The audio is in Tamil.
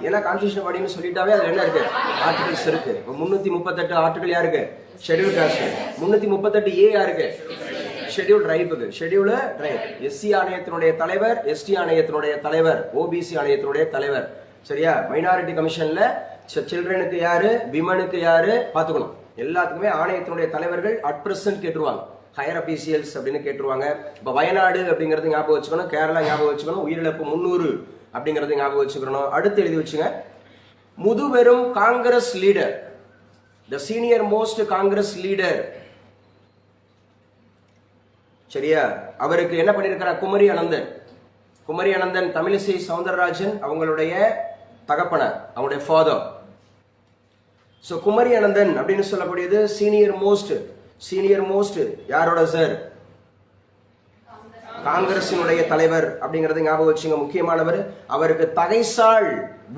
ஏன்னா கான்ஸ்டியூஷன் பாடின்னு சொல்லிட்டாவே அது என்ன இருக்கு, ஆர்டிகல்ஸ் இருக்கு. 338 ஆர்டிகல் யாருக்கு, ஷெட்யூல் காஸ்ட். 338A யாருக்கு, ஷெட்யூல் ட்ரைபுக்கு. ஷெட்யூல் ட்ரைப் எஸ்சி ஆணையத்தினுடைய தலைவர், எஸ்டி ஆணையத்தினுடைய தலைவர், ஓபிசி ஆணையத்தினுடைய தலைவர். சரியா? மைனாரிட்டி கமிஷன்ல சில்ட்ரனுக்கு யாரு, விமனுக்கு யாரு பாத்துக்கணும். எல்லாத்துக்குமே ஆணையத்தினுடைய தலைவர்கள் அட் பிரசன்ட் கேட்டுருவாங்க. ஹையர் அபிஷியல்ஸ் அப்படின்னு கேட்டுருவாங்க. இப்ப வயநாடு அப்படிங்கறது ஞாபகம் வச்சுக்கணும், கேரளா ஞாபகம் வச்சுக்கணும், உயிரிழப்பு 300 அப்படிங்கறது ஞாபகம் வச்சுக்கணும். அடுத்து எழுதி வச்சுங்க, முதுபெரும் Congress leader, the senior most Congress leader. சரியா? அவருக்கு என்ன பண்ணிருக்கிறார், குமரி அனந்தன். குமரி அனந்தன் தமிழிசை சவுந்தரராஜன் அவங்களுடைய தகப்பனர், அவங்களுடைய ஃபாதர். சோ குமரி அனந்தன் அப்படின்னு சொல்லக்கூடியது சீனியர் மோஸ்ட் யாரோட சார், காங்கிரசினுடைய தலைவர் அப்படிங்கறது ஞாபகம் வச்சுங்க, முக்கியமானவர். அவருக்கு தகைசால்